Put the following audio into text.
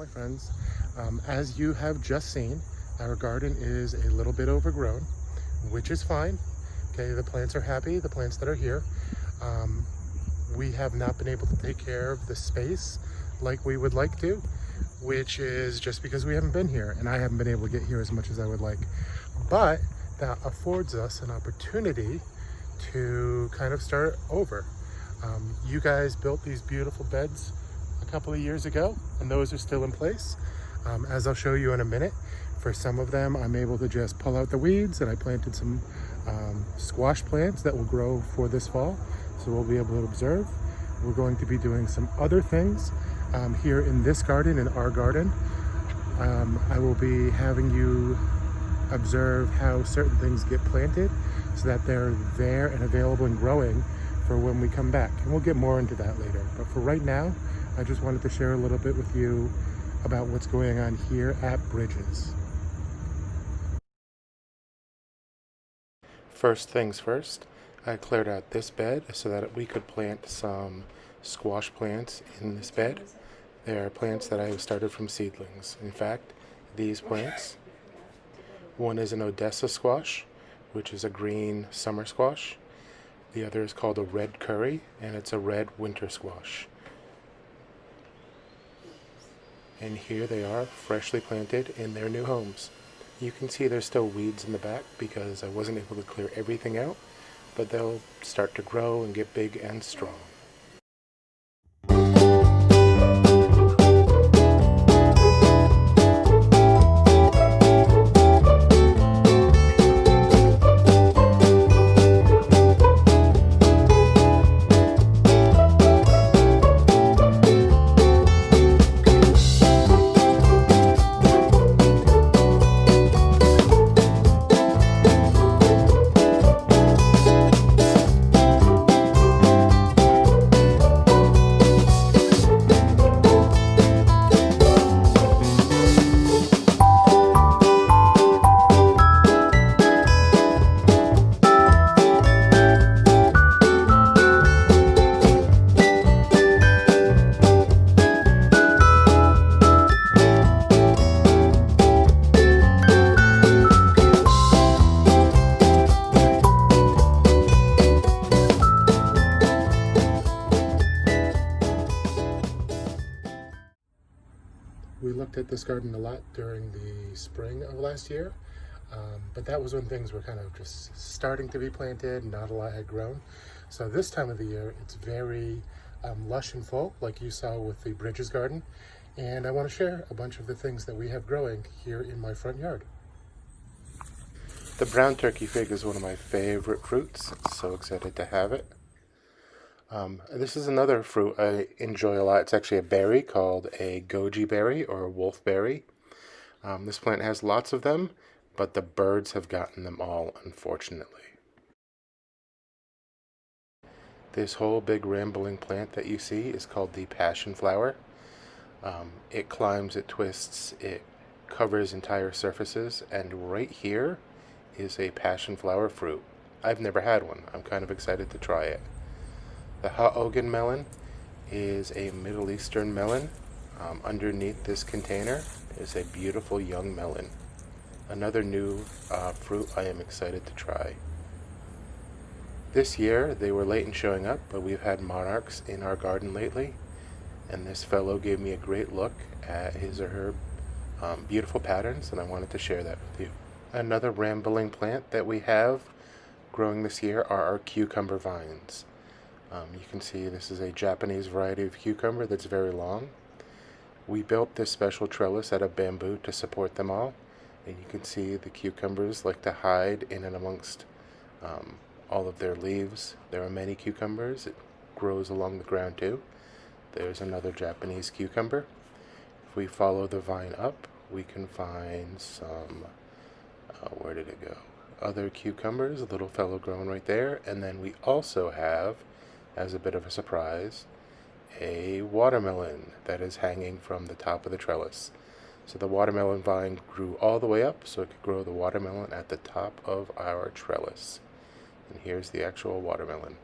my friends. As you have just seen, our garden is a little bit overgrown, which is fine. Okay, the plants are happy, the plants that are here. We have not been able to take care of the space like we would like to, which is just because we haven't been here and I haven't been able to get here as much as I would like. But that affords us an opportunity to kind of start over. You guys built these beautiful beds a couple of years ago, and those are still in place. As I'll show you in a minute, for some of them, I'm able to just pull out the weeds, and I planted some squash plants that will grow for this fall, so we'll be able to observe. We're going to be doing some other things here in this garden, in our garden. I will be having you observe how certain things get planted so that they're there and available and growing for when we come back. And we'll get more into that later. But for right now, I just wanted to share a little bit with you about what's going on here at Bridges. First things first, I cleared out this bed so that we could plant some squash plants in this bed. They are plants that I started from seedlings. In fact, these plants, one is an Odessa squash, which is a green summer squash. The other is called a red curry, and it's a red winter squash. And here they are, freshly planted in their new homes. You can see there's still weeds in the back because I wasn't able to clear everything out, but they'll start to grow and get big and strong. We looked at this garden a lot during the spring of last year, but that was when things were kind of just starting to be planted, not a lot had grown. So this time of the year, it's very lush and full, like you saw with the Bridges garden, and I want to share a bunch of the things that we have growing here in my front yard. The brown turkey fig is one of my favorite fruits. So excited to have it. This is another fruit I enjoy a lot. It's actually a berry called a goji berry or a wolfberry. This plant has lots of them, but the birds have gotten them all, unfortunately. This whole big rambling plant that you see is called the passion flower. It climbs, it twists, it covers entire surfaces, and right here is a passion flower fruit. I've never had one. I'm kind of excited to try it. The Ha'ogen melon is a Middle Eastern melon. Underneath this container is a beautiful young melon. Another new fruit I am excited to try. This year they were late in showing up, but we've had monarchs in our garden lately, and this fellow gave me a great look at his or her beautiful patterns, and I wanted to share that with you. Another rambling plant that we have growing this year are our cucumber vines. You can see this is a Japanese variety of cucumber that's very long. We built this special trellis out of bamboo to support them all, and you can see the cucumbers like to hide in and amongst all of their leaves. There are many cucumbers. It grows along the ground too. There's another Japanese cucumber. If we follow the vine up, we can find some, where did it go? Other cucumbers, a little fellow growing right there, and then we also have, as a bit of a surprise, a watermelon that is hanging from the top of the trellis. So the watermelon vine grew all the way up so it could grow the watermelon at the top of our trellis. And here's the actual watermelon.